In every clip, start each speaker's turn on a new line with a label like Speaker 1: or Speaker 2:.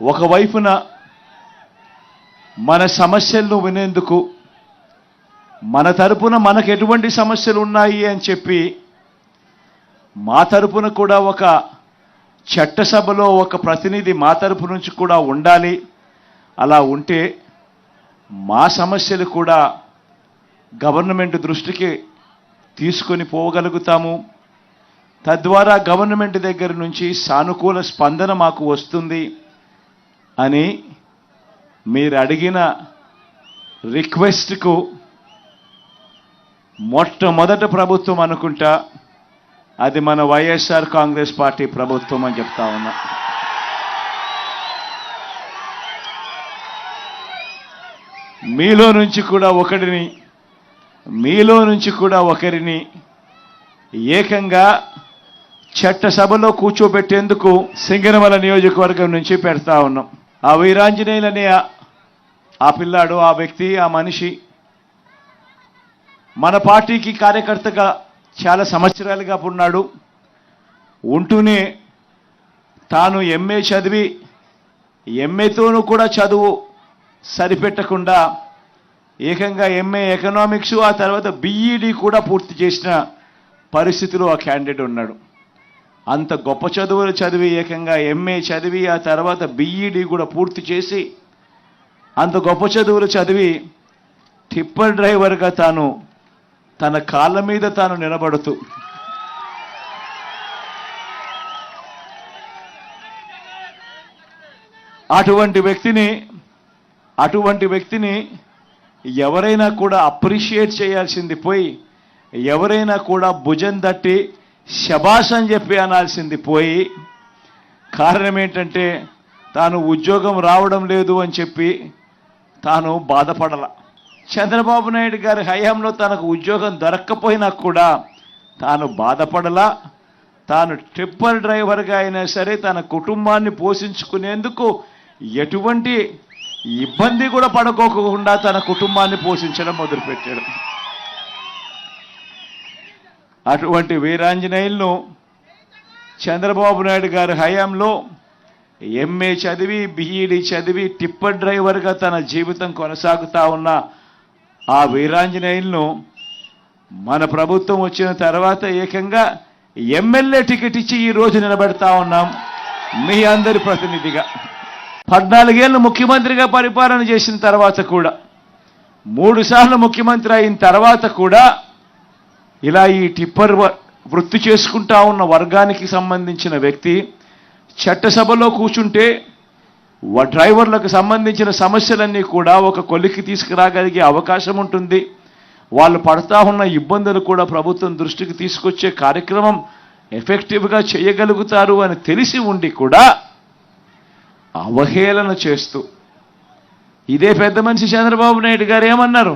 Speaker 1: ఒకవైపున మన సమస్యలను వినేందుకు మన తరపున మనకు ఎటువంటి సమస్యలు ఉన్నాయి అని చెప్పి మా తరపున కూడా ఒక చట్టసభలో ఒక ప్రతినిధి మా తరపు నుంచి కూడా ఉండాలి. అలా ఉంటే మా సమస్యలు కూడా గవర్నమెంట్ దృష్టికి తీసుకొని పోగలుగుతాము. తద్వారా గవర్నమెంట్ దగ్గర నుంచి సానుకూల స్పందన మాకు వస్తుంది అని మీరు అడిగిన రిక్వెస్ట్కు మొట్టమొదటి ప్రభుత్వం అనుకుంటా అది మన వైఎస్ఆర్ కాంగ్రెస్ పార్టీ ప్రభుత్వం అని చెప్తా ఉన్నా. మీలో నుంచి కూడా ఒకరిని ఏకంగా చట్టసభలో కూర్చోబెట్టేందుకు సింగనమల నియోజకవర్గం నుంచి పెడతా ఉన్నాం. ఆ వీరాంజనేయులనే ఆ పిల్లాడు, ఆ వ్యక్తి, ఆ మనిషి మన పార్టీకి కార్యకర్తగా చాలా సంవత్సరాలుగా ఉన్నాడు. ఉంటూనే తాను ఎంఏ చదివి ఎంఏతోనూ కూడా చదువు సరిపెట్టకుండా ఏకంగా ఎంఏ ఎకనామిక్స్ ఆ తర్వాత బీఈడి కూడా పూర్తి చేసిన పరిస్థితిలో ఆ క్యాండిడేట్ ఉన్నాడు. అంత గొప్ప చదువులు చదివి ఏకంగా ఎంఏ చదివి ఆ తర్వాత బీఈడి కూడా పూర్తి చేసి అంత గొప్ప చదువులు చదివి టిప్పర్ డ్రైవర్గా తాను తన కాళ్ళ మీద తాను నిలబడుతూ అటువంటి వ్యక్తిని ఎవరైనా కూడా అప్రిషియేట్ చేయాల్సింది పోయి ఎవరైనా కూడా భుజం తట్టి శబాష్ అని చెప్పి అనాల్సింది పోయి కారణం ఏంటంటే తాను ఉద్యోగం రావడం లేదు అని చెప్పి తాను బాధపడాల. చంద్రబాబు నాయుడు గారి హయాంలో తనకు ఉద్యోగం దొరక్కపోయినా కూడా తాను బాధపడలా. తాను టిప్పర్ డ్రైవర్గా అయినా సరే తన కుటుంబాన్ని పోషించుకునేందుకు ఎటువంటి ఇబ్బంది కూడా పడుకోకుండా తన కుటుంబాన్ని పోషించడం మొదలుపెట్టాడు. అటువంటి వీరాంజనేయులను చంద్రబాబు నాయుడు గారి హయాంలో ఎంఏ చదివి బీఈడి చదివి టిప్పర్ డ్రైవర్గా తన జీవితం కొనసాగుతూ ఉన్న ఆ వీరాంజనేయులను మన ప్రభుత్వం వచ్చిన తర్వాత ఏకంగా ఎమ్మెల్యే టికెట్ ఇచ్చి ఈ రోజు నిలబెడతా ఉన్నాం మీ అందరి ప్రతినిధిగా. 14 ఏళ్ళు ముఖ్యమంత్రిగా పరిపాలన చేసిన తర్వాత కూడా 3 సార్లు ముఖ్యమంత్రి అయిన తర్వాత కూడా ఇలా ఈ టిప్పర్ వృత్తి చేసుకుంటా ఉన్న వర్గానికి సంబంధించిన వ్యక్తి చట్టసభలో కూర్చుంటే డ్రైవర్లకు సంబంధించిన సమస్యలన్నీ కూడా ఒక కొలిక్కి తీసుకురాగలిగే అవకాశం ఉంటుంది. వాళ్ళు పడతా ఉన్న ఇబ్బందులు కూడా ప్రభుత్వం దృష్టికి తీసుకొచ్చే కార్యక్రమం ఎఫెక్టివ్గా చేయగలుగుతారు అని తెలిసి ఉండి కూడా అవహేళన చేస్తూ ఇదే పెద్ద మనిషి చంద్రబాబు నాయుడు గారు ఏమన్నారు,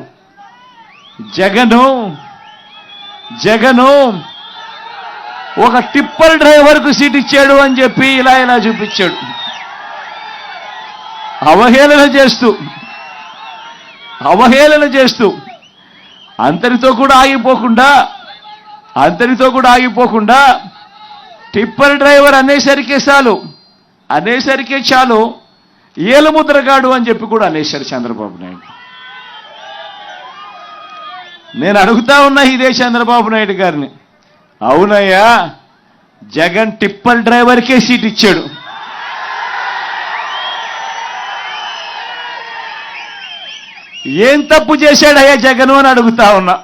Speaker 1: జగను ఒక టిప్పర్ డ్రైవర్కు సీట్ ఇచ్చాడు అని చెప్పి ఇలా చూపించాడు. అవహేళన చేస్తూ అంతటితో కూడా ఆగిపోకుండా టిప్పర్ డ్రైవర్ అనేసరికే చాలు ఏలుముద్రగాడు అని చెప్పి కూడా అనేశారు చంద్రబాబు నాయుడు. నేను అడుగుతా ఉన్నా ఇదే చంద్రబాబు నాయుడు గారిని, అవునయ్యా జగన్ టిప్పర్ డ్రైవర్కే సీట్ ఇచ్చాడు, ఏం తప్పు చేశాడయ్యా జగన్ అని అడుగుతా ఉన్నా.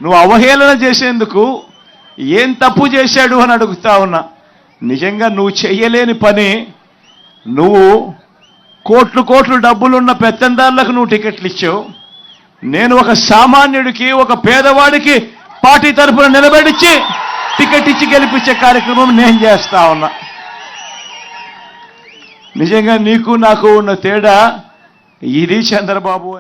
Speaker 1: నువ్వు అవహేళన చేసేందుకు ఏం తప్పు చేశాడు అని అడుగుతా ఉన్నా. నిజంగా నువ్వు చెయ్యలేని పని, నువ్వు కోట్లు డబ్బులున్న పెత్తందారులకు నువ్వు టికెట్లు ఇచ్చావు. నేను ఒక సామాన్యుడికి ఒక పేదవాడికి పార్టీ తరఫున నిలబెడిచ్చి టికెట్ ఇచ్చి గెలిపించే కార్యక్రమం నేను చేస్తా ఉన్నా. నిజంగా నీకు నాకు ఉన్న తేడా ఇది చంద్రబాబు.